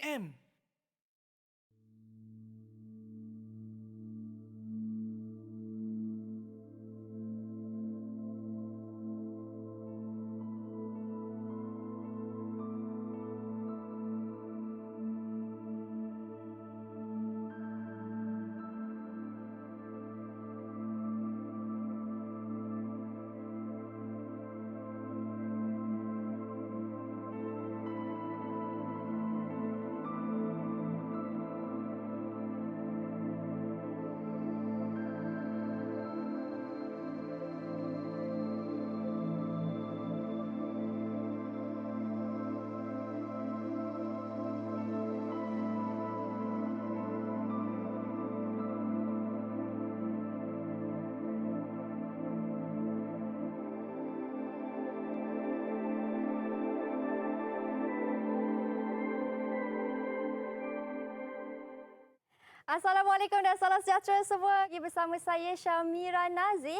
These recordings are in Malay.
FM. Assalamualaikum dan salam sejahtera semua. Lagi bersama saya Syamira Nazir.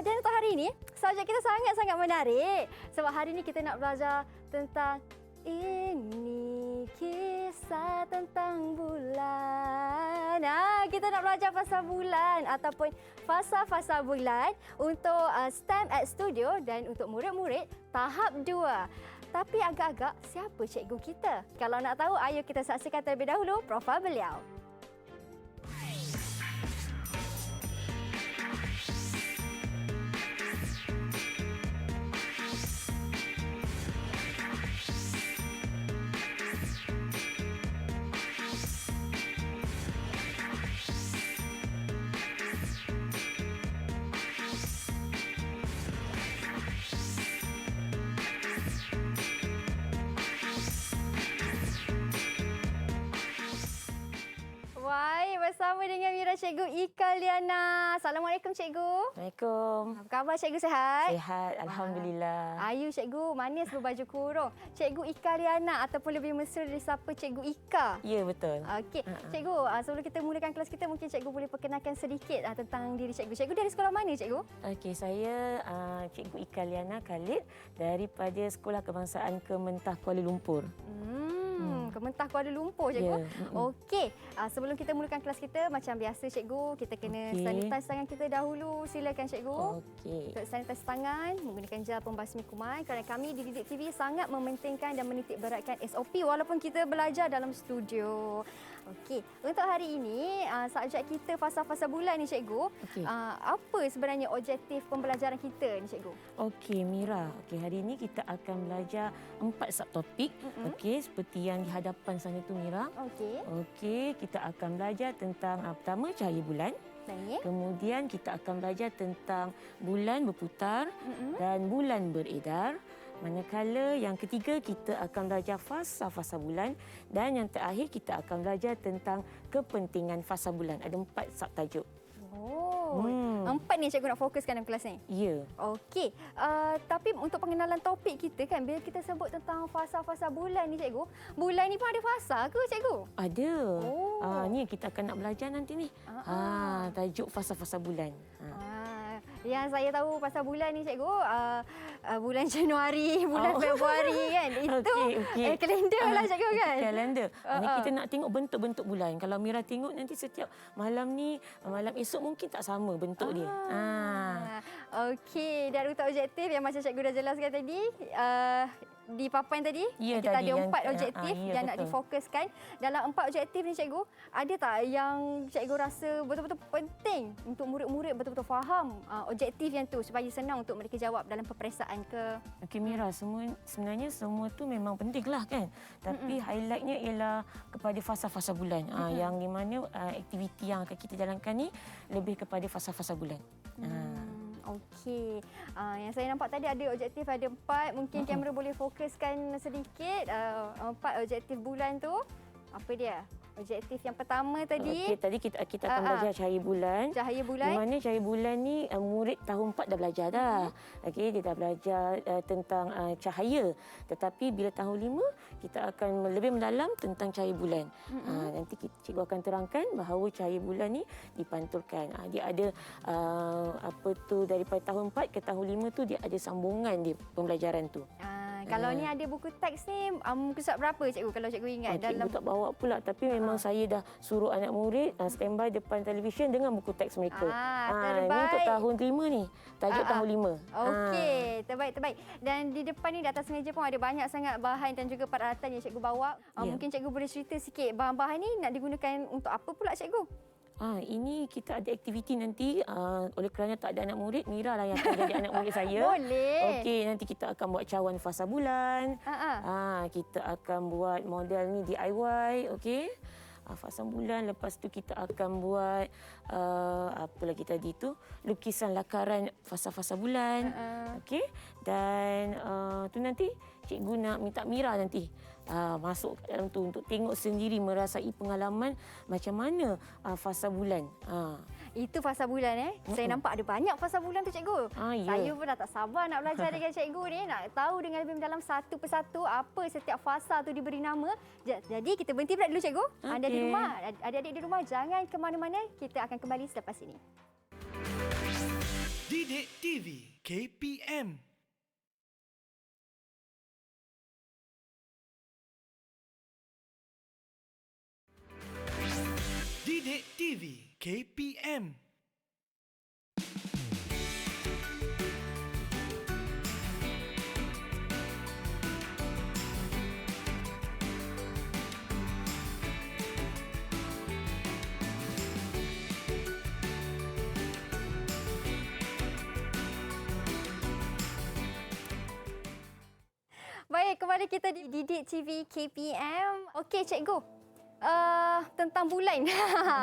Dan untuk hari ini, subjek kita sangat-sangat menarik. Sebab hari ini kita nak belajar tentang ini kisah tentang bulan. Kita nak belajar pasal bulan ataupun fasa-fasa bulan untuk STEM at Studio dan untuk murid-murid tahap 2. Tapi agak-agak siapa cikgu kita? Kalau nak tahu, ayo kita saksikan terlebih dahulu profil beliau. Baik, bersama dengan Mira Cikgu Ika Liana. Assalamualaikum Cikgu. Assalamualaikum. Apa khabar Cikgu, sihat? Sihat, Alhamdulillah. Ayu Cikgu, manis berbaju kurung. Cikgu Ika Liana ataupun lebih mesra disapa Cikgu Ika. Ya, betul. Okey, Cikgu, sebelum kita mulakan kelas kita, mungkin Cikgu boleh perkenalkan sedikit tentang diri Cikgu. Cikgu dari sekolah mana Cikgu? Okey, saya Cikgu Ika Liana Khalid daripada Sekolah Kebangsaan Kementah Kuala Lumpur. Kementah Kuala Lumpur, Cikgu. Ya. Okey, sebelum kita mulakan kelas kita, macam biasa Cikgu, kita kena sanitize tangan kita dahulu. Silakan Cikgu. Okey. Untuk sanitize tangan, menggunakan gel pembasmi kuman kerana kami di Didik TV sangat mementingkan dan menitik beratkan SOP walaupun kita belajar dalam studio. Okey, untuk hari ini, subjek kita fasa-fasa bulan ni Cikgu. Okey. Apa sebenarnya objektif pembelajaran kita ni Cikgu? Okey, Mira. Okey, hari ini kita akan belajar 4 subtopik. Okey, seperti yang di hadapan sana tu, Mira. Okey. Okey, kita akan belajar tentang pertama cahaya bulan. Baik. Kemudian kita akan belajar tentang bulan berputar dan bulan beredar. Manakala yang ketiga kita akan belajar fasa-fasa bulan dan yang terakhir kita akan belajar tentang kepentingan fasa bulan. Ada 4 subtajuk. Oh, 4 ni Cikgu nak fokuskan dalam kelas ni? Ya. Okey, tapi untuk pengenalan topik kita kan, bila kita sebut tentang fasa-fasa bulan ni Cikgu, bulan ni pun ada fasa ke Cikgu? Ada. Oh. Ni kita akan nak belajar nanti ni. Tajuk fasa-fasa bulan. Yang saya tahu pasal bulan ni Cikgu, bulan Januari, bulan Februari kan. Itu kalender lah Cikgu kan. Kalender. Ni kita nak tengok bentuk-bentuk bulan. Kalau Mira tengok nanti setiap malam ni, malam esok mungkin tak sama bentuk dia. Okey, dan untuk objektif yang macam Cikgu dah jelaskan tadi, di papan tadi, Ya, kita tadi ada 4 objektif yang betul. nak difokuskan. Dalam 4 objektif ni Cikgu, ada tak yang Cikgu rasa betul-betul penting untuk murid-murid betul-betul faham objektif yang tu supaya senang untuk mereka jawab dalam peperiksaan ke? Okey, Mira, sebenarnya semua tu memang pentinglah kan. Tapi highlightnya ialah kepada fasa-fasa bulan. Yang di mana aktiviti yang akan kita jalankan ni lebih kepada fasa-fasa bulan. Okey. Yang saya nampak tadi ada objektif ada 4. Mungkin kamera boleh fokuskan sedikit 4 objektif bulan tu. Apa dia? Objektif yang pertama tadi. Okey, tadi kita akan belajar cahaya bulan. Cahaya bulan. Di mana cahaya bulan ni murid tahun 4 dah belajar dah. Okey, dia dah belajar tentang cahaya. Tetapi bila tahun 5 kita akan lebih mendalam tentang cahaya bulan. Nanti cikgu akan terangkan bahawa cahaya bulan ni dipantulkan. Dia ada daripada tahun 4 ke tahun 5 tu dia ada sambungan dia pembelajaran tu. Kalau ni ada buku teks ni, muka surat berapa cikgu kalau cikgu ingat? Cikgu tak bawa pula, tapi memang saya dah suruh anak murid standby depan televisyen dengan buku teks mereka. Terbaik. Ini untuk tahun 5 ni, tajuk tahun 5. Okey, terbaik. Dan di depan ni, di atas meja pun ada banyak sangat bahan dan juga peralatan yang cikgu bawa. Mungkin cikgu boleh cerita sikit, bahan-bahan ni nak digunakan untuk apa pula cikgu? Ini kita ada aktiviti nanti, oleh kerana tak ada anak murid, Mira lah yang akan jadi anak murid saya. Boleh. Okey, nanti kita akan buat cawan fasa bulan. Kita akan buat model ni DIY, okey. Fasa bulan, lepas tu kita akan buat apa lagi tadi tu, lukisan lakaran fasa-fasa bulan. Okey. Dan tu nanti cikgu nak minta Mira nanti masuk dalam tu untuk tengok sendiri, merasai pengalaman macam mana fasa bulan. Itu fasa bulan Saya nampak ada banyak fasa bulan tu cikgu. Ya. Saya pun dah tak sabar nak belajar dengan cikgu ni, nak tahu dengan lebih mendalam satu persatu apa setiap fasa tu diberi nama. Jadi kita berhenti pula dulu cikgu. Anda di rumah, adik-adik di rumah jangan ke mana-mana. Kita akan kembali selepas ini. Didik TV KPM. Didik TV KPM. Baik, kembali kita di Didik TV KPM. Okey cikgu, tentang bulan.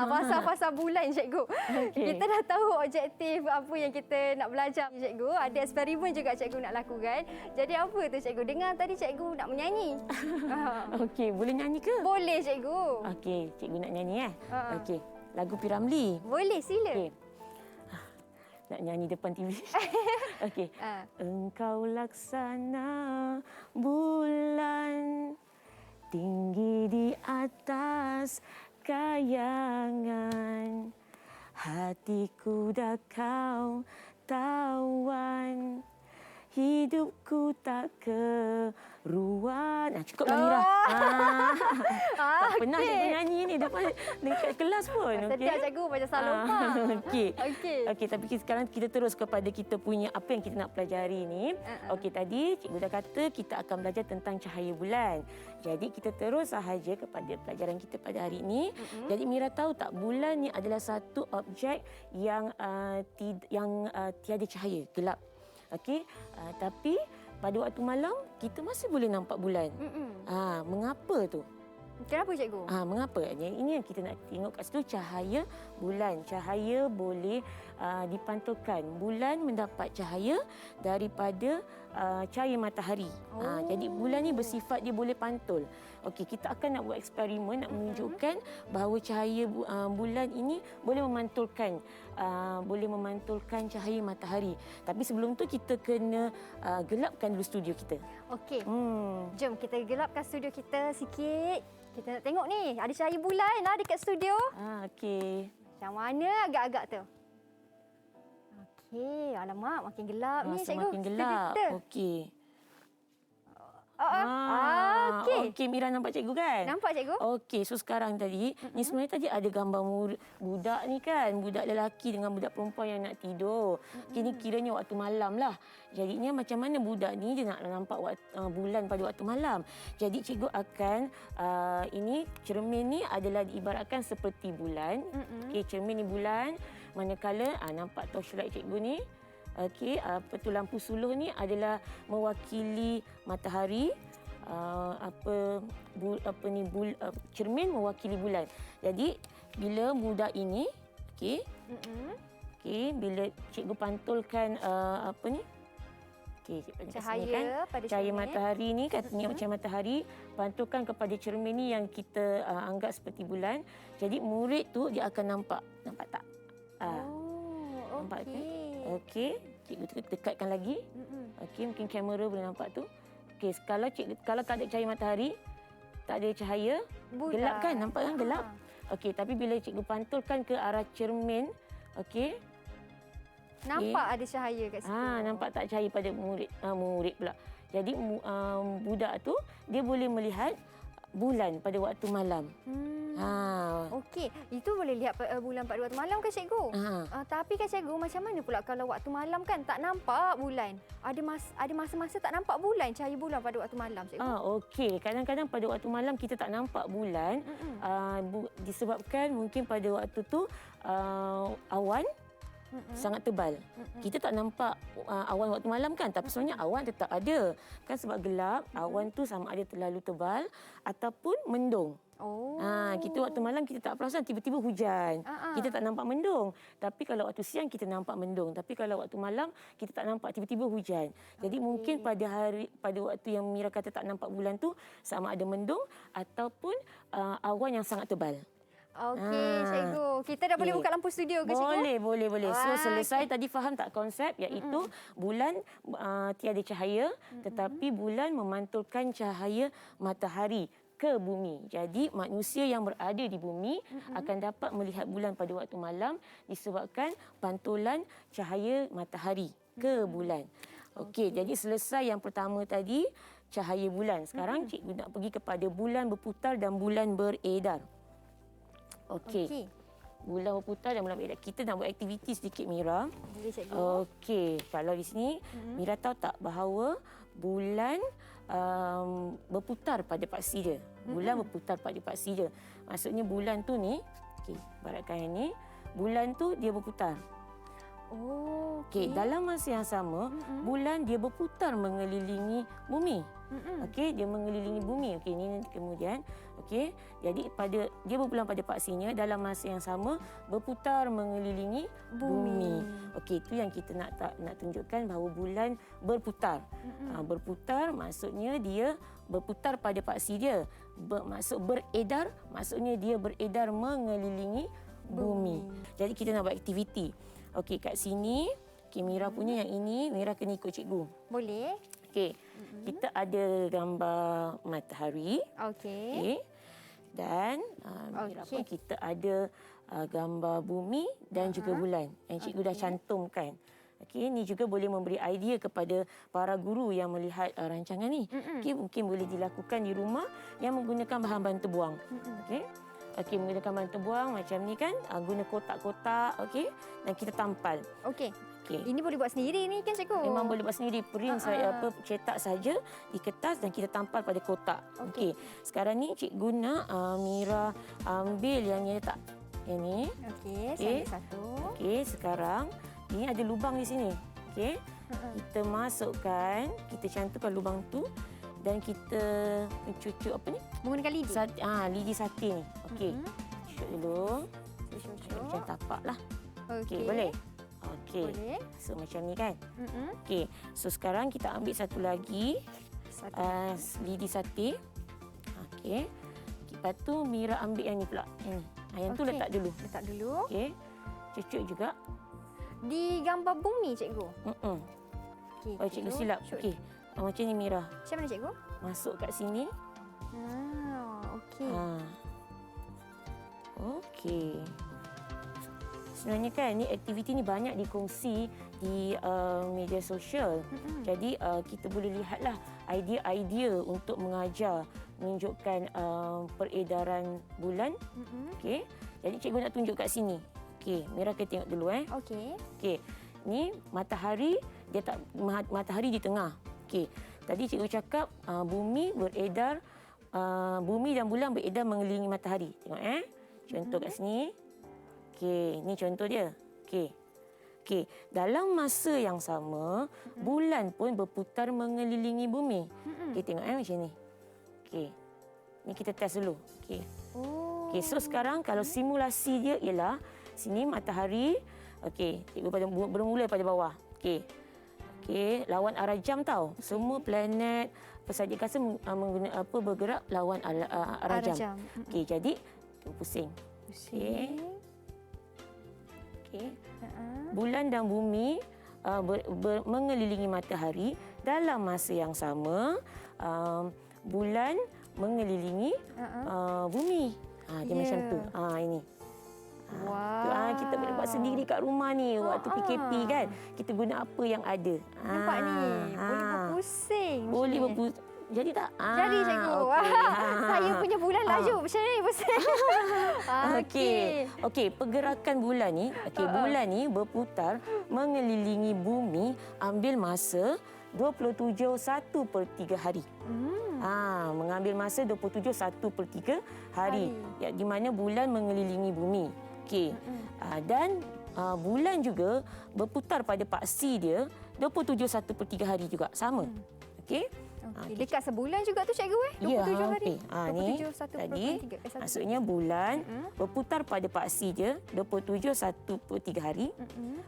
Fasa-fasa bulan cikgu. Kita dah tahu objektif apa yang kita nak belajar cikgu. Ada eksperimen juga cikgu nak lakukan. Jadi apa tu cikgu? Dengar tadi cikgu nak menyanyi. Okey, boleh nyanyi ke? Boleh cikgu. Okey, cikgu nak nyanyi Okey, lagu P. Ramlee. Boleh, sila. Okey. Nak nyanyi depan TV. Okey. Engkau laksana bulan tinggi di atas kayangan, hatiku dah kau tawan, hidupku tak keruan. Cukup lah Mira. Tak pernah cikgu nyanyi ni dekat kelas pun. Setiap cikgu macam Saloma. Okey, tapi sekarang kita terus kepada kita punya apa yang kita nak pelajari ni. Okey, tadi cikgu dah kata kita akan belajar tentang cahaya bulan. Jadi kita terus sahaja kepada pelajaran kita pada hari ini. Jadi Mira tahu tak, bulan ni adalah satu objek yang tiada cahaya, gelap. Okey, tapi pada waktu malam kita masih boleh nampak bulan. Mengapa tu? Kenapa cikgu? Mengapa? Ini yang kita nak tengok kat situ, cahaya bulan. Cahaya boleh dipantulkan. Bulan mendapat cahaya daripada cahaya matahari. Jadi bulan ni bersifat dia boleh pantul. Okey, kita akan nak buat eksperimen nak menunjukkan bahawa cahaya bulan ini boleh memantulkan cahaya matahari. Tapi sebelum tu kita kena gelapkan dulu studio kita. Okey. Jom kita gelapkan studio kita sikit. Kita nak tengok ni, ada cahaya bulan dekat studio. Okey. Macam mana agak-agak tu? Okey, alamak makin gelap ni cikgu. Makin gelap. Okey. Okey, Mira nampak cikgu kan? Nampak cikgu. Okey, so sekarang tadi, ni sebenarnya tadi ada gambar budak ni kan, budak lelaki dengan budak perempuan yang nak tidur. Kini kiranya waktu malam lah. Jadinya macam mana budak ni dia nak nampak bulan pada waktu malam. Jadi cikgu akan, ini cermin ni adalah diibaratkan seperti bulan. Okey, cermin ni bulan. Manakala nampak torchlight cikgu ni. Okey, lampu suluh ni adalah mewakili matahari. Cermin mewakili bulan. Jadi bila budak ini, bila cikgu pantulkan cahaya pada cahaya matahari ni, katanya macam matahari, pantulkan kepada cermin ni yang kita anggap seperti bulan. Jadi murid tu dia akan nampak tak? Nampak tak? Okey, cikgu dekatkan lagi. Okey, mungkin kamera boleh nampak tu. Okey, kalau tak ada cahaya matahari, tak ada cahaya, gelap kan? Nampak kan gelap? Okey, tapi bila cikgu pantulkan ke arah cermin, okey. Nampak ada cahaya kat situ. Nampak tak cahaya pada murid pula. Jadi budak tu dia boleh melihat bulan pada waktu malam. Okey, itu boleh lihat bulan pada waktu malam kan cikgu? Tapi kan cikgu, macam mana pula kalau waktu malam kan tak nampak bulan? Ada masa-masa tak nampak bulan, cahaya bulan pada waktu malam cikgu. Okey. Kadang-kadang pada waktu malam kita tak nampak bulan disebabkan mungkin pada waktu tu awan sangat tebal. Kita tak nampak awan waktu malam kan, tapi sebenarnya awan tetap ada. Kan sebab gelap, awan tu sama ada terlalu tebal ataupun mendung. Kita waktu malam kita tak perasan tiba-tiba hujan. Kita tak nampak mendung. Tapi kalau waktu siang kita nampak mendung. Tapi kalau waktu malam kita tak nampak tiba-tiba hujan. Jadi mungkin pada waktu yang Mira kata tak nampak bulan tu sama ada mendung ataupun awan yang sangat tebal. Okey, cikgu. Kita dah boleh buka lampu studio ke cikgu? Boleh. So selesai tadi faham tak konsep, iaitu bulan tiada cahaya tetapi bulan memantulkan cahaya matahari ke bumi. Jadi manusia yang berada di bumi akan dapat melihat bulan pada waktu malam disebabkan pantulan cahaya matahari ke bulan. Okey, jadi selesai yang pertama tadi, cahaya bulan. Sekarang cikgu nak pergi kepada bulan berputar dan bulan beredar. Okey. Bulan berputar dan bulan beredar. Kita nak buat aktiviti sedikit, Mira. Boleh, cikgu. Okey, kalau di sini Mira tahu tak bahawa bulan berputar pada paksi dia. Bulan berputar pada paksi dia. Maksudnya bulan tu ni, okey, ibaratkan yang ni, bulan tu dia berputar. Okey, dalam masa yang sama, bulan dia berputar mengelilingi bumi. Okey, dia mengelilingi bumi. Okey, ini kemudian, okey. Jadi dia berpulang pada paksinya dalam masa yang sama berputar mengelilingi bumi. Okey, itu yang kita nak tunjukkan bahawa bulan berputar. Berputar maksudnya dia berputar pada paksi dia. Maksud beredar maksudnya dia beredar mengelilingi bumi. Jadi kita nak buat aktiviti. Okey, kat sini, Mira punya yang ini, Mira kena ikut cikgu. Boleh. Okey, kita ada gambar matahari. Okey. Dan Mira pun kita ada gambar bumi dan juga bulan yang cikgu dah cantumkan. Okey, ini juga boleh memberi idea kepada para guru yang melihat rancangan ni. Okey, mungkin boleh dilakukan di rumah yang menggunakan bahan bantu buang. Okey, menggunakan bahan bantu buang macam ni kan, guna kotak-kotak, okey, dan kita tampal. Okey. Ini boleh buat sendiri ni kan cikgu? Memang boleh buat sendiri. Print cetak saja di kertas dan kita tampal pada kotak. Okey. Sekarang ni cikgu nak Mira ambil yang ni tak. Yang ni. Okey, saya ambil satu. Okey, sekarang ni ada lubang di sini. Okey. Kita masukkan, kita cantumkan lubang tu dan kita cucuk apa ni? Menggunakan lidi. Lidi sate ni. Okey. Cucuk dulu. Macam tapak lah. Okey, boleh? Okey. Boleh. So macam ni kan? Okey. So sekarang kita ambil satu lagi. Lidi sate. Okey. Lepas tu Mira ambil yang ni pula. Yang tu letak dulu. Letak dulu. Okey. Cucuk juga. Di gambar bumi cikgu? Okey. Cikgu silap. Okey. Macam ni Mira. Macam mana cikgu? Masuk kat sini. Okey. Okey. Sebenarnya kan ni aktiviti ni banyak dikongsi di media sosial. Jadi kita boleh lihatlah idea-idea untuk mengajar menunjukkan peredaran bulan. Okey. Jadi cikgu nak tunjuk kat sini. Okey, Mira kita tengok dulu Okey. Okey. Ni matahari matahari di tengah. Okey. Tadi cikgu cakap bumi beredar bumi dan bulan beredar mengelilingi matahari. Tengok contoh kat sini. Okey, ni contoh dia. Okey. Dalam masa yang sama, bulan pun berputar mengelilingi bumi. Okey, tengok macam ni. Okey. Ni kita test dulu. Okey. Okey, so sekarang kalau simulasi dia ialah sini matahari. Okey, cikgu bermula pada bawah. Okey. Okey, lawan arah jam tau. Semua planet pesawat angkasa bergerak lawan arah jam. Okey, jadi pusing. Okey. Bulan dan bumi mengelilingi matahari dalam masa yang sama. Bulan mengelilingi bumi. Dia macam tu. Ini. Wow. Kita boleh buat sendiri kat rumah ni waktu PKP kan. Kita guna apa yang ada. Nampak ni. Boleh pusing. Boleh macam ni. berpusing. Jadi tak? Jadi cikgu. Okey. Saya punya bulan laju macam ni pusing. Okey. Okey, pergerakan bulan ni, bulan ni berputar mengelilingi bumi ambil masa 27 1/3 hari. Mengambil masa 27 1/3 hari. Ya, di mana bulan mengelilingi bumi. Okey. Dan bulan juga berputar pada paksi dia 27 1/3 hari juga. Sama. Okey. Okay. Dekat sebulan juga tu cikgu 27 hari. Ni 27 tadi 1/3. maksudnya bulan berputar pada paksi dia 27 1/3 hari.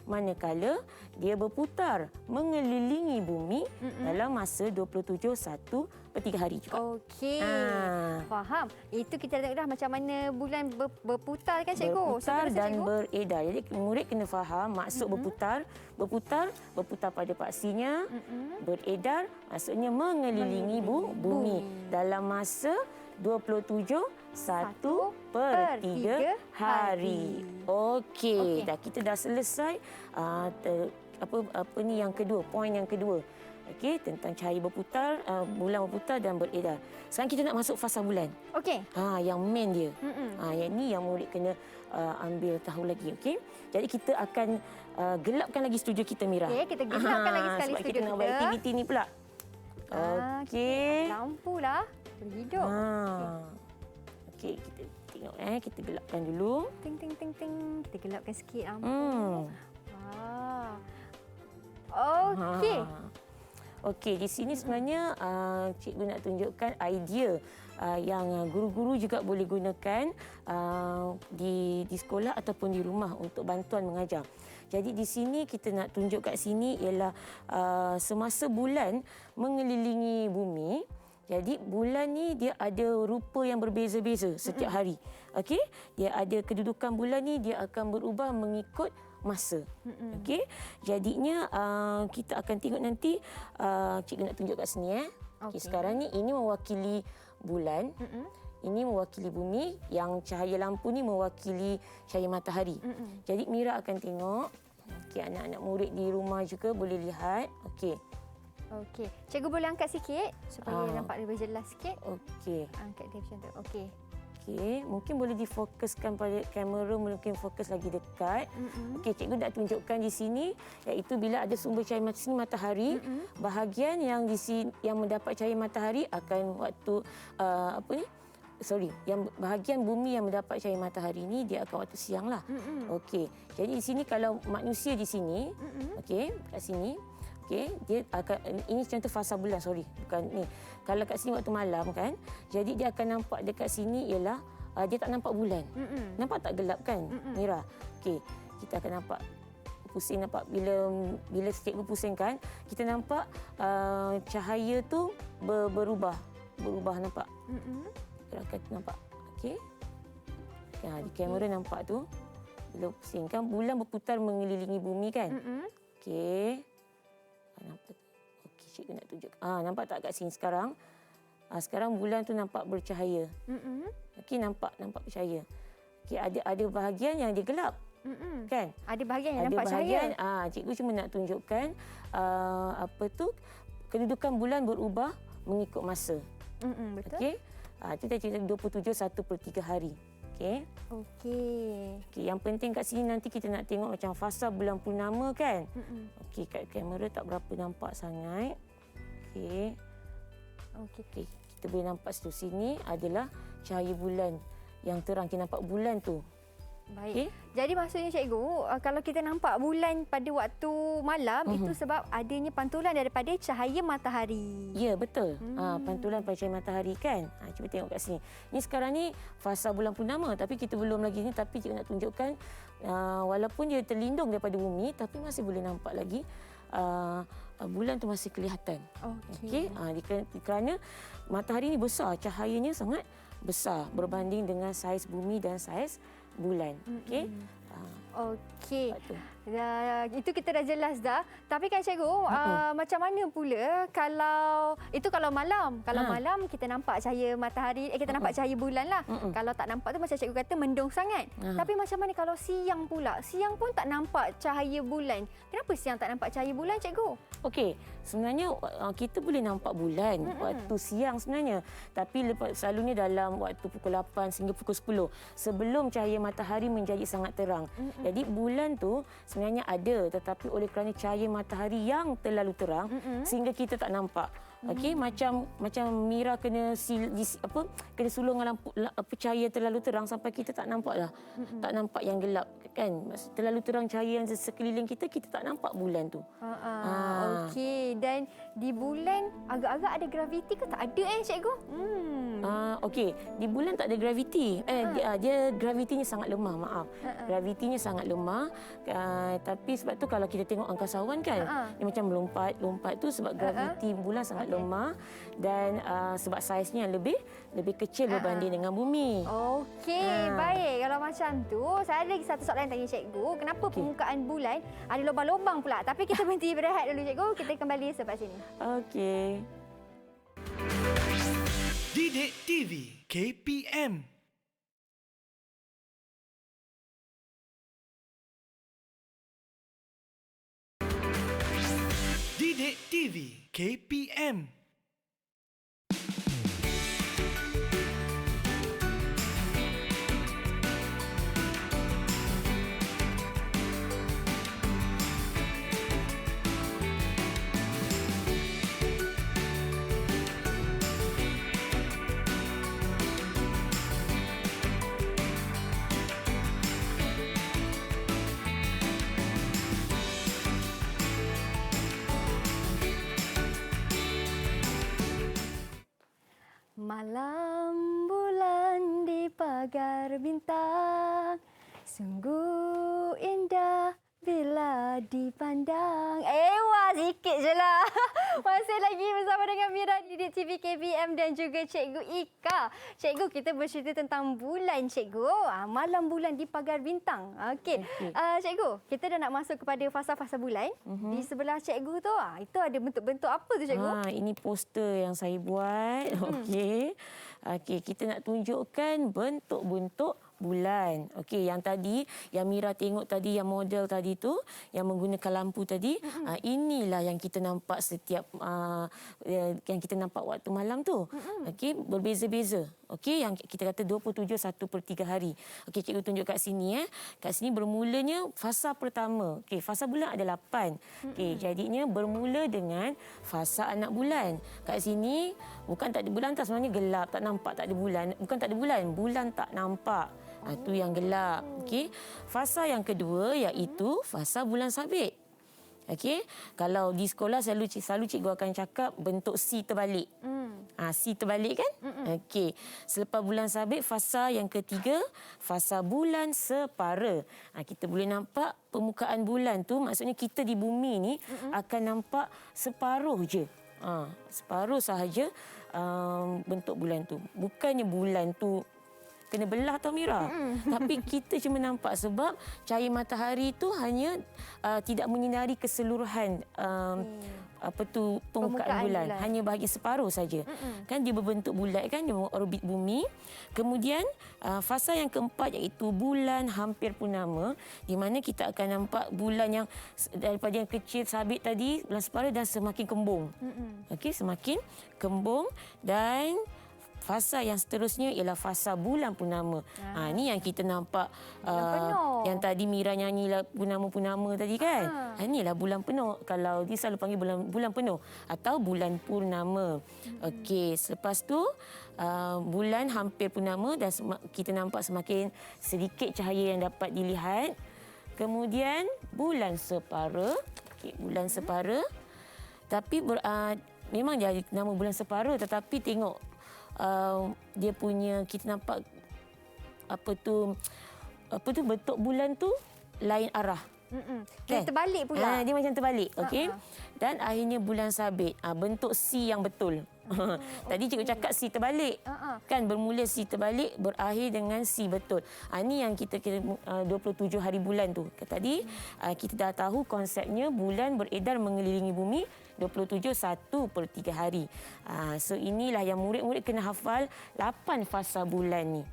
Manakala dia berputar mengelilingi bumi dalam masa 27 1/3 hari juga. Okey. Faham. Itu kita tengok dah macam mana bulan berputar kan cikgu? Berputar dan beredar. Jadi murid kena faham maksud berputar pada paksinya, beredar maksudnya mengelilingi bumi dalam masa 27 1/3 hari. Okey, dah kita dah selesai apa ni yang kedua, poin yang kedua. Okey, tentang cahaya berputar, bulan berputar dan beredar. Sekarang kita nak masuk fasa bulan. Okey. Yang main dia. Yang ni yang murid kena ambil tahu lagi, okey? Jadi kita akan gelapkan lagi studio kita, Mira. Okey, kita gelapkan lagi sekali sebab studio kita nak buat aktiviti ni pula. Okey. Lampu lah berhidup. Okey, kita tengok kita gelapkan dulu. Ting ting ting ting. Kita gelapkan sikit lampu. Okey. Okey, di sini sebenarnya cikgu nak tunjukkan idea yang guru-guru juga boleh gunakan di sekolah ataupun di rumah untuk bantuan mengajar. Jadi di sini kita nak tunjuk kat sini ialah semasa bulan mengelilingi bumi. Jadi bulan ni dia ada rupa yang berbeza-beza setiap hari. Okey, dia ada kedudukan bulan ni dia akan berubah mengikut masa. Okey. Jadinya kita akan tengok nanti cikgu nak tunjuk kat sini Okey, sekarang ni ini mewakili bulan. Ini mewakili bumi, yang cahaya lampu ni mewakili cahaya matahari. Jadi Mira akan tengok. Okey, anak-anak murid di rumah juga boleh lihat. Okey. Okey. Cikgu boleh angkat sikit supaya nampak lebih jelas sikit. Okey. Angkat dia macam tu. Okey. Okey, mungkin boleh difokuskan pada kamera, mungkin fokus lagi dekat. Okey, cikgu nak tunjukkan di sini iaitu bila ada sumber cahaya matahari, bahagian yang di sini yang mendapat cahaya matahari akan waktu yang bahagian bumi yang mendapat cahaya matahari ni dia akan waktu siang lah. Okey. Jadi di sini kalau manusia di sini, okey, kat sini, okey, dia akan ini contoh fasa bulan, bukan ni. Kalau kat sini waktu malam kan, jadi dia akan nampak dekat sini ialah dia tak nampak bulan. Nampak tak gelap kan, Mira? Okey, kita akan nampak pusing, nampak bila cikgu pusingkan, kita nampak cahaya tu berubah nampak. Gerakan tu nampak. Okey. Di kamera nampak tu. Bila pusingkan bulan berputar mengelilingi bumi kan? Okey. Nampak. Okey, cikgu nak tunjuk. Nampak tak kat sini sekarang? Sekarang bulan tu nampak bercahaya. Okey, nampak bercahaya. Okey, ada bahagian yang dia gelap. Kan? Ada bahagian yang nampak bahagian, cahaya. Cikgu cuma nak tunjukkan kedudukan bulan berubah mengikut masa. Betul. Okey. Itu dah cerita 27 1/3 hari. Okey. Okey, yang penting kat sini nanti kita nak tengok macam fasa bulan purnama kan. Okey, kat kamera tak berapa nampak sangat. Okey. Okey, kita boleh nampak sini adalah cahaya bulan yang terang. Kita nampak bulan tu. Baik. Okay. Jadi maksudnya cikgu, kalau kita nampak bulan pada waktu malam itu sebab adanya pantulan daripada cahaya matahari. Ya, betul. Pantulan pada cahaya matahari kan. Cuba tengok kat sini. Ini sekarang ni fasa bulan purnama tapi kita belum lagi ni, tapi cikgu nak tunjukkan walaupun dia terlindung daripada bumi tapi masih boleh nampak lagi bulan tu masih kelihatan. Okey. Kerana matahari ni besar, cahayanya sangat besar berbanding dengan saiz bumi dan saiz bulan. Okey. Okey. Itu kita dah jelas dah. Tapi kan cikgu, macam mana pula kalau malam? Kalau malam kita nampak cahaya matahari, kita nampak cahaya bulan lah. Kalau tak nampak tu macam cikgu kata mendung sangat. Tapi macam mana kalau siang pula? Siang pun tak nampak cahaya bulan. Kenapa siang tak nampak cahaya bulan, cikgu? Okey, sebenarnya kita boleh nampak bulan waktu siang sebenarnya. Tapi selalunya dalam waktu pukul 8 sehingga pukul 10 sebelum cahaya matahari menjadi sangat terang. Jadi bulan tu sebenarnya ada, tetapi oleh kerana cahaya matahari yang terlalu terang sehingga kita tak nampak. Okey, macam Mira kena kena sulung dengan cahaya terlalu terang sampai kita tak nampak lah. Tak nampak yang gelap kan. Terlalu terang cahaya yang sekeliling kita tak nampak bulan tu. Okey, dan di bulan agak-agak ada graviti ke tak ada cikgu? Okey, di bulan tak ada graviti. Dia gravitinya sangat lemah, maaf. Gravitinya sangat lemah. Tapi sebab tu kalau kita tengok angkasawan kan, dia macam lompat tu sebab graviti bulan sangat lemah dan sebab saiznya lebih kecil berbanding dengan bumi. Okey, baik. Kalau macam tu, saya ada lagi satu soalan tanya cikgu. Kenapa permukaan bulan ada lubang-lubang pula? Tapi kita berhenti berehat dulu cikgu. Kita kembali selepas ini. Okey. Didik TV KPM. Didik TV KPM. Malam bulan di pagar bintang, sungguh indah bila dipandang. Wah, sikit je lah. Masih lagi bersama dengan Mira di Didik TV KPM dan juga Cikgu Ika. Cikgu, kita bercerita tentang bulan, Cikgu. Malam bulan di pagar bintang. Okey. Cikgu, kita dah nak masuk kepada fasa-fasa bulan. Di sebelah Cikgu tu, itu ada bentuk-bentuk apa tu, Cikgu? Ini poster yang saya buat. Okey. Kita nak tunjukkan bentuk-bentuk bulan. Okey, yang tadi yang Mira tengok tadi, yang model tadi tu yang menggunakan lampu tadi, inilah yang kita nampak setiap yang kita nampak waktu malam tu. Okey, berbeza-beza. Okey, yang kita kata 27 1/3 hari. Okey, cikgu tunjuk kat sini Kat sini bermulanya fasa pertama. Okey, fasa bulan ada 8. Okey, jadinya bermula dengan fasa anak bulan. Kat sini bukan tak ada bulan, tak, sebenarnya gelap, tak nampak, tak ada bulan. Bukan tak ada bulan, bulan tak nampak. Itu yang gelap. Okey. Fasa yang kedua iaitu fasa bulan sabit. Okey. Kalau di sekolah selalu cikgu akan cakap bentuk C terbalik. C terbalik kan? Okey. Selepas bulan sabit, fasa yang ketiga, fasa bulan separa. Kita boleh nampak permukaan bulan tu, maksudnya kita di bumi ni akan nampak separuh je. Separuh sahaja bentuk bulan tu. Bukannya bulan tu kena belah tau Mira. Tapi kita cuma nampak sebab cahaya matahari tu hanya tidak menyinari keseluruhan permukaan bulan. Hanya bahagian separuh saja. Kan dia berbentuk bulat kan, dia orbit bumi. Kemudian fasa yang keempat iaitu bulan hampir purnama, di mana kita akan nampak bulan yang daripada yang kecil sabit tadi, bulan separuh, dan semakin kembung. Okey, semakin kembung. Dan fasa yang seterusnya ialah fasa bulan purnama. Ni yang kita nampak yang tadi Mira nyanyi purnama-purnama tadi kan. Inilah bulan penuh. Kalau dia selalu panggil bulan penuh atau bulan purnama. Okey, selepas tu bulan hampir purnama dan kita nampak semakin sedikit cahaya yang dapat dilihat. Kemudian bulan separa. Okey, bulan separa. Tapi memang dia ada nama bulan separa, tetapi tengok dia punya, kita nampak bentuk bulan tu lain arah. Dia terbalik pula. Dia macam terbalik. Okey. Dan akhirnya bulan sabit. Bentuk C yang betul. Tadi cikgu cakap C terbalik. Kan bermula C terbalik, berakhir dengan C betul. Ini yang kita kira 27 hari bulan tu. Tadi kita dah tahu konsepnya bulan beredar mengelilingi bumi 27 1/3 hari. So inilah yang murid-murid kena hafal 8 fasa bulan ni.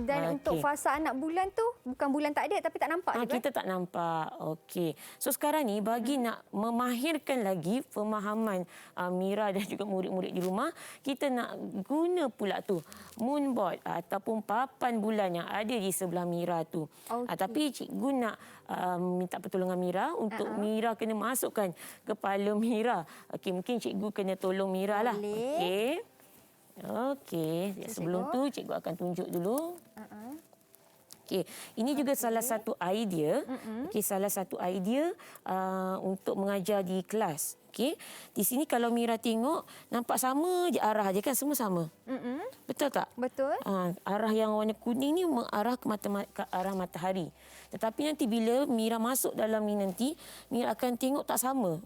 Dan untuk fasa anak bulan tu bukan bulan tak ada tapi tak nampak juga. Kita tak nampak. Okey. So sekarang ni bagi nak memahirkan lagi pemahaman Mira dan juga murid-murid di rumah, kita nak guna pula tu moonboard ataupun papan bulan yang ada di sebelah Mira tu. Tapi cikgu nak minta pertolongan Mira untuk Mira kena masukkan kepala Mira. Okey, mungkin cikgu kena tolong Mira lah. Okey. Okey, sebelum tu cikgu akan tunjuk dulu. Okey, ini juga salah satu idea. Okey, salah satu idea untuk mengajar di kelas. Okey, di sini kalau Mira tengok nampak sama je arah je kan, semua sama. Betul tak? Betul. Arah yang warna kuning ni mengarah ke arah matahari. Tetapi nanti bila Mira masuk dalam ni nanti, Mira akan tengok tak sama.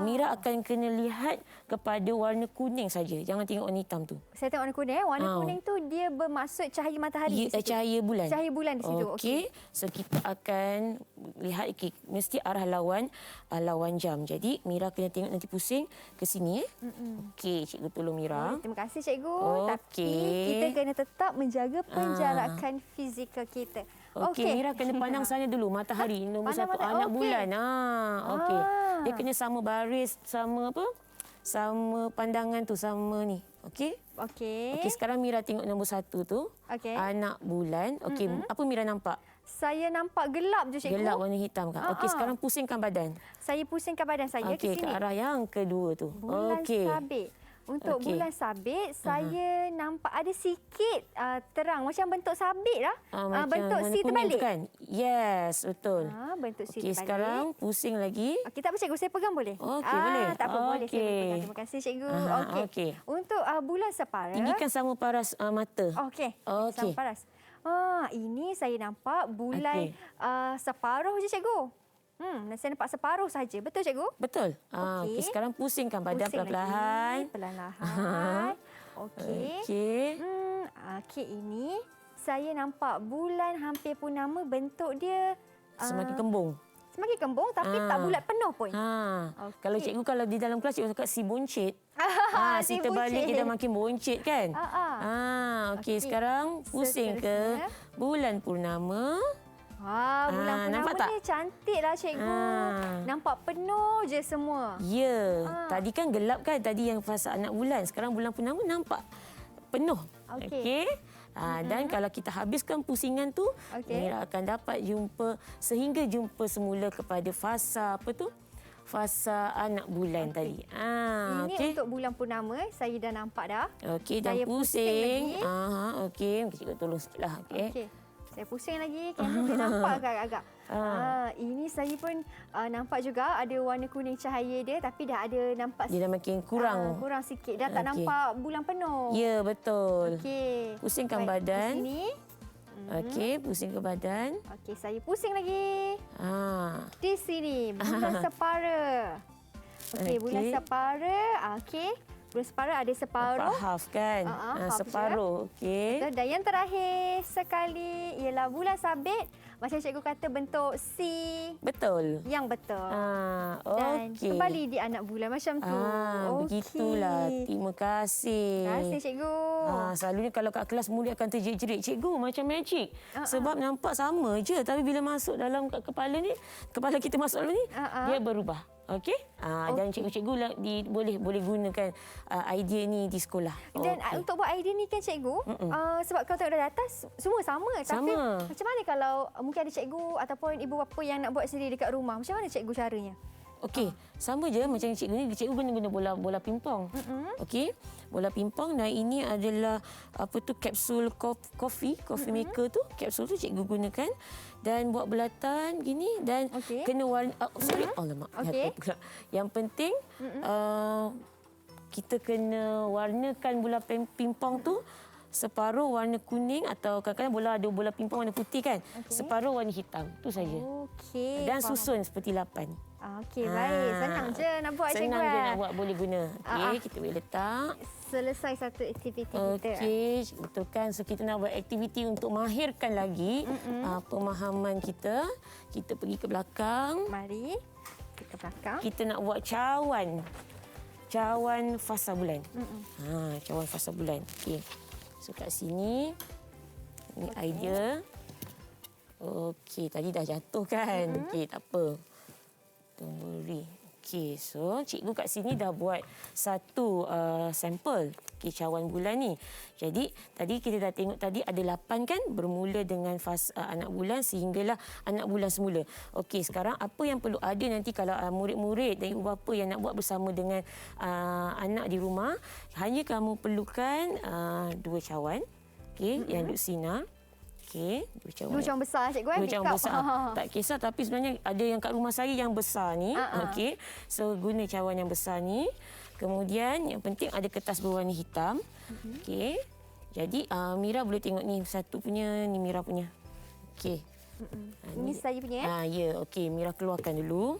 Mira akan kena lihat kepada warna kuning saja. Jangan tengok warna hitam tu. Saya tengok warna kuning. Warna kuning tu dia bermaksud cahaya matahari di situ. Cahaya bulan. Cahaya bulan di situ. Okey. So kita akan lihat mesti arah lawan jam. Jadi Mira kena tengok nanti pusing ke sini. Okey, cikgu tolong Mira. Terima kasih cikgu. Tapi Okey. kita kena tetap menjaga penjarakan fizikal kita. Okey, Mira kena pandang sana dulu matahari nombor Pandang 1 anak bulan. Okey. Dia kena sama baris, sama apa? Sama pandangan tu, sama ni. Okey? Okey. Okey, sekarang Mira tengok nombor 1 tu. Okey. Anak bulan. Okey, apa Mira nampak? Saya nampak gelap je cikgu. Gelap warna hitam kan? Okey, sekarang pusingkan badan. Saya pusingkan badan saya ke Okey, sini. ke arah yang kedua tu. Bulan Okey. sabit. Untuk Okey. bulan sabit, saya nampak ada sikit terang. Macam bentuk sabit lah. Macam bentuk warna C kuning terbalik. tu kan? Yes, betul. Bentuk C Okey, terbalik. sekarang pusing lagi. Okey, tak apa cikgu, saya pegang boleh? Okey, boleh. Tak apa, boleh. Saya Okey. pegang. Terima kasih cikgu. Okey. Untuk bulan separa. Tinggikan sama paras mata. Okey. Okey. Sama paras. Ini saya nampak bulan separuh je cikgu. Saya nampak separuh saja. Betul cikgu? Betul. Okey. Okey, sekarang pusingkan badan Pusing perlahan-lahan. lagi. Perlahan-lahan. Okey. Okey. Okey, ini saya nampak bulan hampir purnama, bentuk dia Semakin kembung. semakin kembung tapi tak bulat penuh pun. Okey. Kalau cikgu kalau di dalam kelas cikgu cakap si boncit. Si Si terbalik boncit. dia dah makin boncit kan? Okey, sekarang pusing ke Seterusnya. bulan purnama. Bulan nampak purnama tak? ni cantiklah cikgu. Nampak penuh je semua. Ya, tadi kan gelap kan tadi yang fasa anak bulan. Sekarang bulan purnama nampak penuh. Okey. Dan kalau kita habiskan pusingan tu, Mira akan dapat sehingga jumpa semula kepada fasa apa tu? Fasa anak bulan tadi. Ini untuk bulan purnama, saya dah nampak dah. Okey, dah Saya pusing. pusing Okey, cikgu tolong sikitlah. Okey. Saya pusing lagi. Kamera saya nampak agak-agak. Ini saya pun nampak juga ada warna kuning cahaya dia tapi dah ada nampak Dia dah makin kurang. kurang sikit. Dah tak nampak bulan penuh. Ya, betul. Okey. Pusingkan Baik, badan. Di sini. Okey, pusing ke badan. Okey, saya pusing lagi. Di sini bulan separa. Okey, bulan Okey. separa. Okey. Bulan separa ada separuh. Nampak half kan? half Separuh. Okey. Betul. Dan yang terakhir sekali ialah bulan sabit. Macam cikgu kata bentuk C Betul. yang betul. Dan Okey. kembali di anak bulan macam tu. Begitulah. Terima kasih. Terima kasih cikgu. Selalunya kalau kat kelas murid akan terjerit-jerit, cikgu macam magic. Sebab nampak sama je tapi bila masuk dalam kat kepala ni, kepala kita masuk dalam ni, dia berubah. Okey? Dan cikgu-cikgu boleh gunakan idea ni di sekolah. Dan untuk buat idea ni kan cikgu, sebab kalau tengok dari atas semua sama. Tapi macam mana kalau mungkin ada cikgu ataupun ibu bapa yang nak buat sendiri dekat rumah, macam mana cikgu caranya? Okey, sama je macam cikgu ni, cikgu guna bola pingpong. Okey, bola pingpong dan ini adalah apa tu kapsul coffee maker tu, kapsul tu cikgu gunakan dan buat bulatan gini dan kena warna alamak. Yang penting kita kena warnakan bola pingpong tu separuh warna kuning atau kadang-kadang bola ada bola pingpong warna putih kan. Separuh warna hitam. Itu saja. Okey. Dan faham. susun seperti lapan. Okey, baik. Senang je nak buat cikgu. Senang je nak buat, boleh guna. Okey, kita boleh letak. Selesai satu aktiviti kita. Okey, betul kan. So kita nak buat aktiviti untuk mahirkan lagi pemahaman kita. Kita pergi ke belakang. Mari kita ke belakang. Kita nak buat cawan. Cawan fasa bulan. Cawan fasa bulan. Okey. So kat sini ni idea. Okey, tadi dah jatuh kan. Okey, tak apa. Don't worry. Okey, so cikgu kat sini dah buat satu sampel cawan bulan ni. Jadi tadi kita dah tengok tadi ada 8 kan, bermula dengan anak bulan sehinggalah anak bulan semula. Okey, sekarang apa yang perlu ada nanti kalau murid-murid dan ibu bapa yang nak buat bersama dengan anak di rumah, hanya kamu perlukan 2 cawan. Okey, yang duk sinar. Okey, Dua cawan besar cikgu. Dua cawan besar. Tak kisah, tapi sebenarnya ada yang kat rumah saya yang besar ni. Okey. So guna cawan yang besar ni. Kemudian yang penting ada kertas berwarna hitam. Okey. Jadi Mira boleh tengok ni satu punya, ni Mira punya. Okey. Ini saya punya ya. Ya, okey, Mira keluarkan dulu.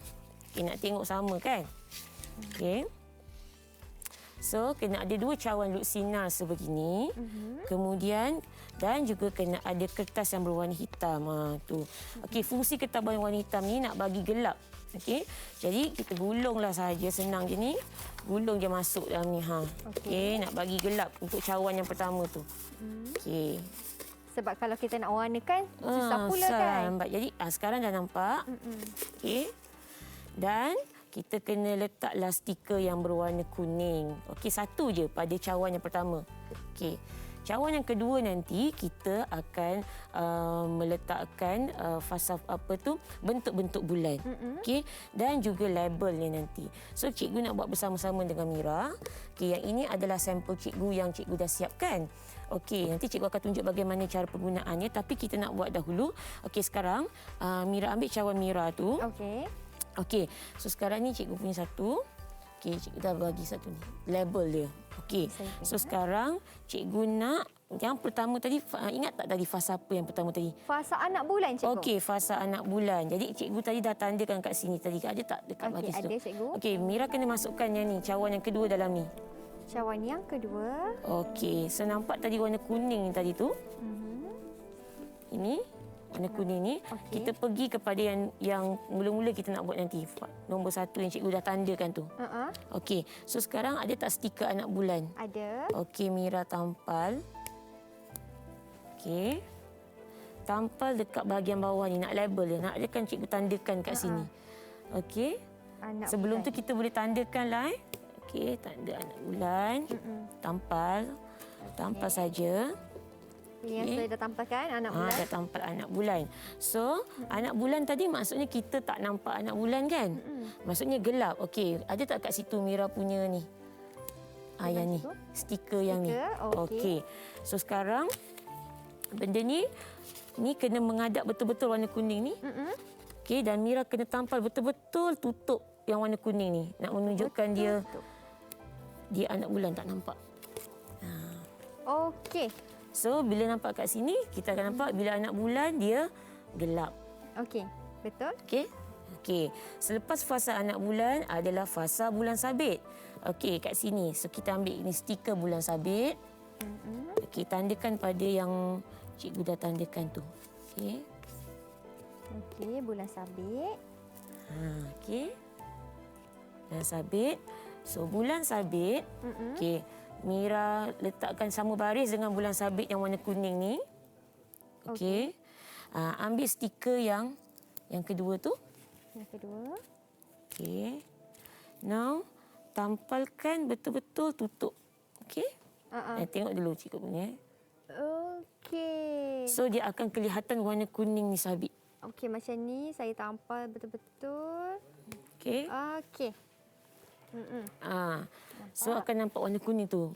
Okey, nak tengok sama kan? Okey. So, kena ada 2 cawan luksina sebegini. Kemudian, dan juga kena ada kertas yang berwarna hitam. Tu. Okey, fungsi kertas berwarna hitam ni nak bagi gelap. Okey, jadi kita gulunglah sahaja, senang je ni. Gulung je masuk dalam ni. Okey, nak bagi gelap untuk cawan yang pertama tu. Okey. Sebab kalau kita nak warnakan, susah pula kan. Lambat. Jadi, sekarang dah nampak. Okey. Dan kita kena letaklah stiker yang berwarna kuning. Okey, satu je pada cawan yang pertama. Okey. Cawan yang kedua nanti kita akan meletakkan fasa bentuk-bentuk bulan. Okey, dan juga labelnya nanti. So cikgu nak buat bersama-sama dengan Mira. Okey, yang ini adalah sampel cikgu yang cikgu dah siapkan. Okey, nanti cikgu akan tunjuk bagaimana cara penggunaannya, tapi kita nak buat dahulu. Okey, sekarang Mira ambil cawan Mira tu. Okey. Okey, so sekarang ni cikgu punya satu. Okey, cikgu dah bagi satu ni. Label dia. Okey, so sekarang cikgu nak yang pertama tadi, ingat tak tadi fasa apa yang pertama tadi? Fasa anak bulan cikgu. Okey, fasa anak bulan. Jadi cikgu tadi dah tandakan kat sini tadi. Ada tak dekat bagi situ? Ada cikgu. Okey, Mira kena masukkan yang ni, cawan yang kedua dalam ni. Cawan yang kedua. Okey, so nampak tadi warna kuning tadi tu? Ini warna kuning ni. Kita pergi kepada yang mula-mula kita nak buat nanti. Nombor 1 yang cikgu dah tandakan tu. Okey, so sekarang ada tak stiker anak bulan? Ada. Okey, Mira tampal. Okey. Tampal dekat bahagian bawah ni, nak label dia. Nak dia kan cikgu tandakan kat sini. Okey. Sebelum tu kita boleh tandakan lah. Okey, tanda anak bulan. Tampal. Tampal saja. Yang saya dah tampalkan anak bulan. Dah tampal anak bulan. So, anak bulan tadi maksudnya kita tak nampak anak bulan kan? Maksudnya gelap. Okey, ada tak kat situ Mira punya ni? Yang ni. Stiker yang ni. Okey. So, sekarang benda ni kena menghadap betul-betul warna kuning ni. Okey, dan Mira kena tampal betul-betul tutup yang warna kuning ni. Nak menunjukkan dia anak bulan tak nampak. Okey. So, bila nampak kat sini, kita akan nampak bila anak bulan dia gelap. Okey, betul. Okey. Okey. Selepas fasa anak bulan adalah fasa bulan sabit. Okey, kat sini. So, kita ambil ini stiker bulan sabit. Okey, tandakan pada yang cikgu dah tandakan tu. Okey. Okey, bulan sabit. Okey. Bulan sabit. So, bulan sabit. Okey. Mira letakkan sama baris dengan bulan sabit yang warna kuning ni. Okey. Ambil stiker yang kedua tu. Yang kedua. Okey. Now, tampalkan betul-betul tutup. Okey? Tengok dulu cikgu punya. Okey. So, dia akan kelihatan warna kuning ni sabit. Okey, macam ni saya tampal betul-betul. Okey? Okey. So, akan nampak warna kuning tu.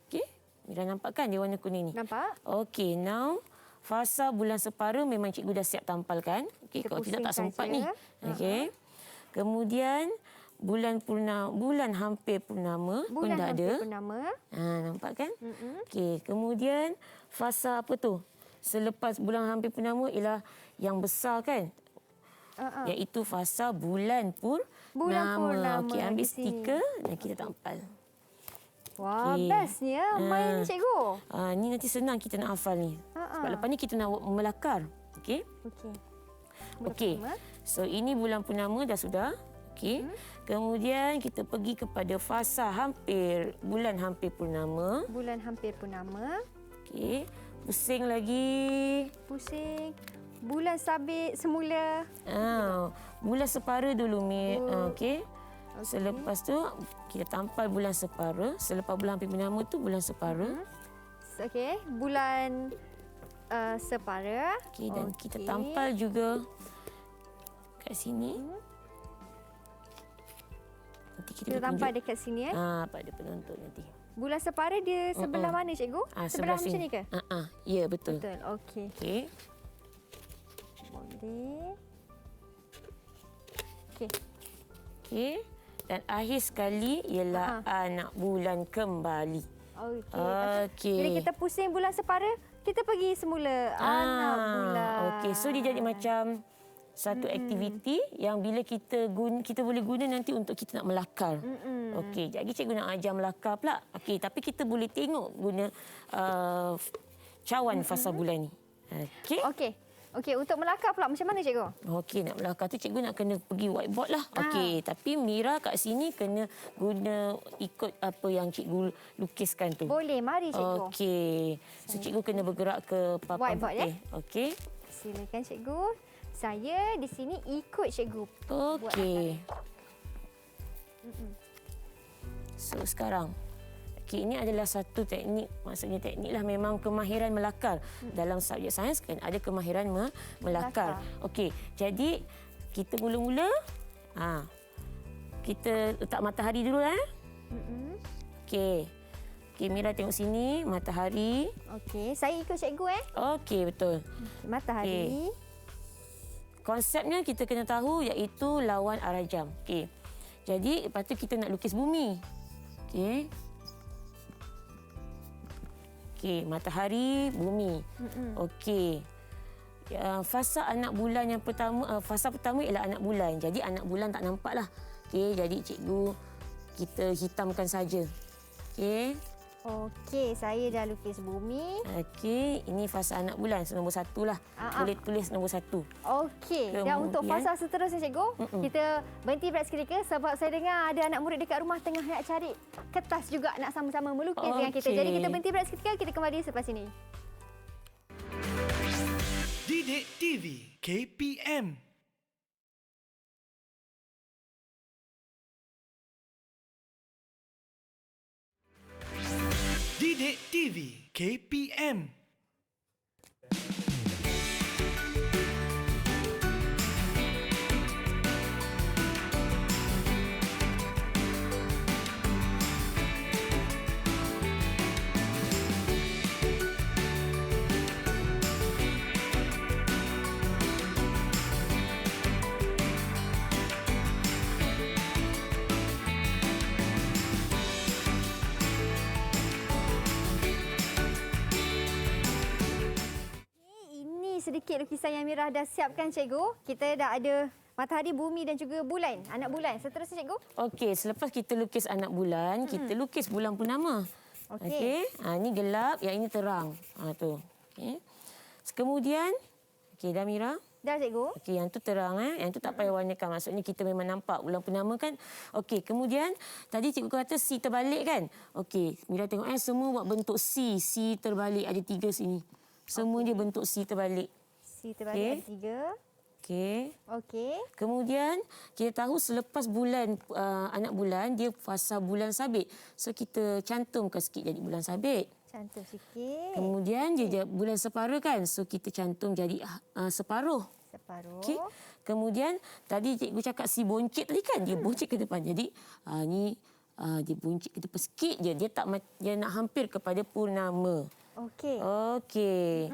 Okey? Mira nampak kan dia warna kuning ni? Nampak? Okey, now fasa bulan separa memang cikgu dah siap tampalkan. Okey, kalau tidak tak sempat ni. Okey. Kemudian bulan hampir purnama pun Bulan dah ada. hampir purnama. Nampak kan? Okey, kemudian fasa apa tu? Selepas bulan hampir purnama ialah yang besar kan? Iaitu fasa bulan purnama. Bulan purnama Okey, ambil di sini. stiker dan kita tampal. Wah, Okey. bestnya main ni cikgu. Ni nanti senang kita nak hafal ni. Sebab lepas ni kita nak melakar. Okey? Okey. Okey. So ini bulan purnama dah sudah. Okey. Kemudian kita pergi kepada fasa bulan hampir purnama. Bulan hampir purnama. Okey. Pusing lagi. Pusing. Bulan sabit semula. Bulan separa dulu Mi. Okey. Selepas tu kita tampal bulan separa. Selepas bulan hampir purnama tu bulan separa. Okey, bulan separa. Okey, dan kita tampal juga kat sini. Nanti Kita tampal dekat sini pada penonton nanti. Bulan separa dia sebelah mana cikgu? Sebelah macam sini. ni ke? Ya, betul. Betul. Okey. Okey. Boleh. Okey. Okey. Dan akhir sekali ialah anak bulan kembali. Okey. Bila kita pusing bulan separa, kita pergi semula anak bulan. Okey, so dia jadi macam satu aktiviti yang bila kita boleh guna nanti untuk kita nak melakar. Okey, jadi cikgu nak ajar melakar pula. Okey, tapi kita boleh tengok guna cawan fasa bulan ni. Okey. Okey, untuk melakar pula macam mana cikgu? Okey, nak melakar tu cikgu nak kena pergi whiteboard lah. Okey, tapi Mira kat sini kena guna ikut apa yang cikgu lukiskan tu. Boleh, mari cikgu. Okey. So cikgu kena bergerak ke papan Whiteboard, putih. Okey. Silakan cikgu. Saya di sini ikut cikgu. Okey. So sekarang ini adalah satu teknik, maksudnya teknik lah memang kemahiran melakar. Dalam subjek sains kan ada kemahiran melakar. Okey, jadi kita mula-mula kita letak matahari dulu Okey. Okey, Mira tengok sini matahari. Okey, saya ikut cikgu Okey, betul. Matahari. Konsepnya kita kena tahu iaitu lawan arah jam. Okey. Jadi lepas tu kita nak lukis bumi. Okey. Okey, matahari, bumi. Okey. Fasa anak bulan yang pertama, fasa pertama ialah anak bulan. Jadi anak bulan tak nampaklah. Okey, jadi cikgu kita hitamkan saja. Okey. Okey, saya dah lukis bumi. Okey, ini fasa anak bulan, nombor 1 lah. Boleh tulis nombor 1. Okey, dan untuk fasa seterusnya cikgu, kita berhenti berehat seketika sebab saya dengar ada anak murid dekat rumah tengah nak cari kertas juga nak sama-sama melukis dengan kita. Jadi kita berhenti berehat seketika, kita kembali selepas ini. Didik TV KPM. Didik TV KPM. Sedikit lukisan yang Mira dah siapkan cikgu. Kita dah ada matahari, bumi dan juga bulan, anak bulan. Seterusnya cikgu. Okey, selepas kita lukis anak bulan, kita lukis bulan purnama. Okey. Ini gelap, yang ini terang. Tu. Okey. Kemudian, dah Mira? Dah cikgu. Okey, yang tu terang yang tu tak payah warnakan. Maksudnya kita memang nampak bulan purnama kan. Okey, kemudian tadi cikgu kata C terbalik kan? Okey, Mira tengok semua buat bentuk C. C terbalik ada 3 sini. Semua dia bentuk C terbalik. C terbalik ada 3. Okey. Okey. Kemudian kita tahu selepas bulan anak bulan dia fasa bulan sabit. So kita cantumkan sikit jadi bulan sabit. Cantum sikit. Kemudian dia bulan separa kan. So kita cantum jadi separuh. Separuh. Okey. Kemudian tadi cikgu cakap si boncit tadi kan dia boncit ke depan. Jadi ni dia boncit ke depan sikit je. Dia nak hampir kepada purnama. Okey. Okey.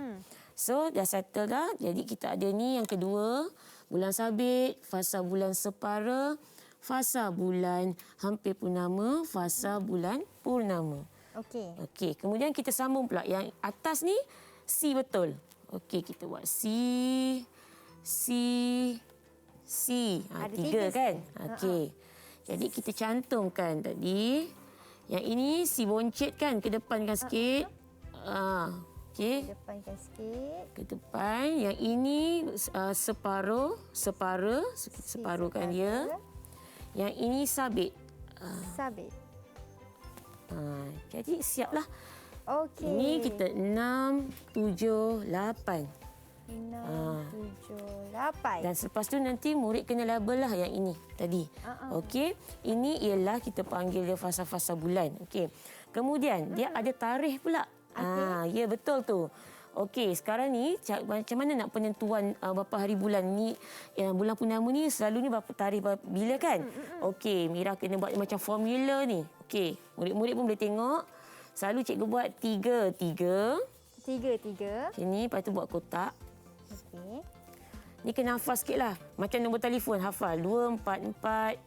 So dah settle dah. Jadi kita ada ni yang kedua, bulan sabit, fasa bulan separa, fasa bulan hampir purnama, fasa bulan purnama. Okey. Okey, kemudian kita sambung pula yang atas ni C betul. Okey, kita buat C. Ada 3 tiga kan? C. Okey. Jadi kita cantumkan tadi. Yang ini C boncet kan, ke depankan sikit. Okey. Depankan sikit. Ke depan. Yang ini separuhkan dia. Yang ini sabit. Sabit. Jadi siaplah. Okey. Ini kita 6, 7, 8. 6, 7, 8. Dan selepas tu nanti murid kena label lah yang ini tadi. Okey. Ini ialah kita panggil dia fasa-fasa bulan. Okey. Kemudian dia ada tarikh pula. Ya betul tu. Okey, sekarang ni macam mana nak penentuan berapa hari bulan ni? Bulan purnama ni selalunya berapa tarikh bila kan? Okey, Mira kena buat macam formula ni. Okey, murid-murid pun boleh tengok. Selalu cikgu buat 3. 3. Macam ni, lepas tu buat kotak. Okey. Ni kena hafal sikit lah. Macam nombor telefon, hafal. 2, 4, 4.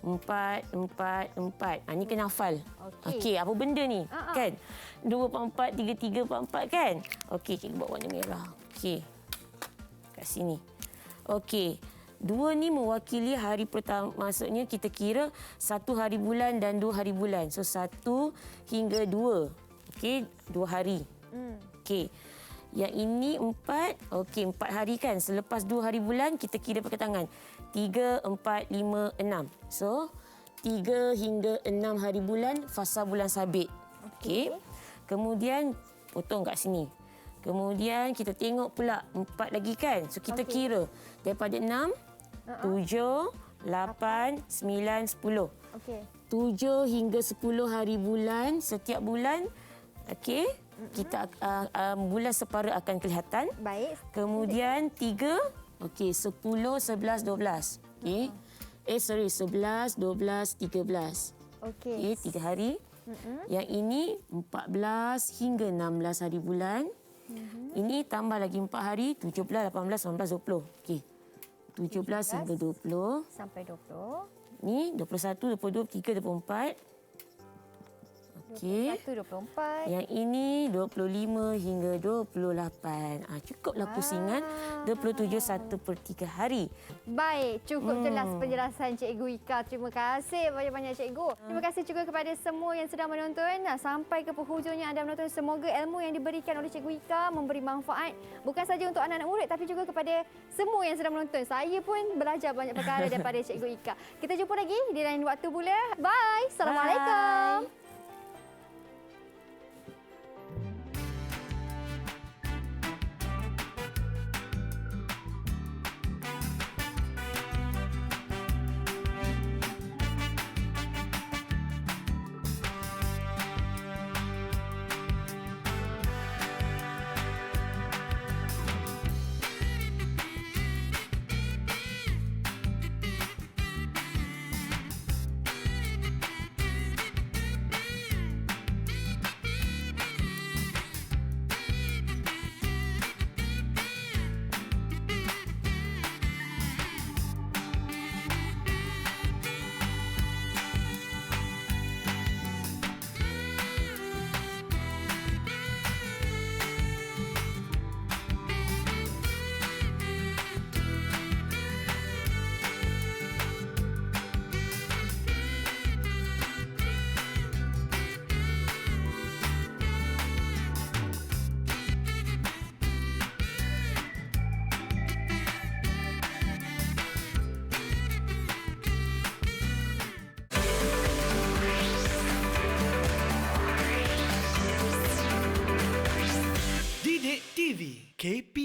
4, 4, 4. Ni kena hafal. Okey, apa benda ni? Kan? 2, 4, 4, 3, 3, 4, 4 kan? Okey, cikgu buat warna merah. Okey. Kat sini. Okey. 2 ni mewakili hari pertama. Maksudnya kita kira 1 hari bulan dan 2 hari bulan. So 1 hingga 2. Okey, 2 hari. Okey. Yang ini 4. Okey, 4 hari kan. Selepas 2 hari bulan kita kira pakai tangan. 3, 4, 5, 6. So 3 hingga 6 hari bulan fasa bulan sabit. Okey. Kemudian potong kat sini. Kemudian kita tengok pula 4 lagi kan. So kita kira daripada 6, 7, 8, 9, 10. Okey. 7 hingga 10 hari bulan setiap bulan. Okey. Kita bulan separa akan kelihatan. Baik. Kemudian 3. Okey, 10, 11, 12. Okey. 11, 12, 13. Okey. 3 hari. Yang ini 14 hingga 16 hari bulan. Ini tambah lagi 4 hari, 17, 18, 19, 20. Okey. 17 hingga 20. Sampai 20. Ni 21, 22, 23, 24. Okey. 21, 24. Yang ini 25 hingga 28. Cukuplah pusingan 27 1/3 hari. Baik, cukup jelas penjelasan Cikgu Ika. Terima kasih banyak-banyak Cikgu. Terima kasih juga kepada semua yang sedang menonton. Sampai ke penghujungnya anda menonton. Semoga ilmu yang diberikan oleh Cikgu Ika memberi manfaat bukan saja untuk anak-anak murid tapi juga kepada semua yang sedang menonton. Saya pun belajar banyak perkara daripada Cikgu Ika. Kita jumpa lagi di lain waktu pula. Bye. Assalamualaikum. Bye. Didik TV KP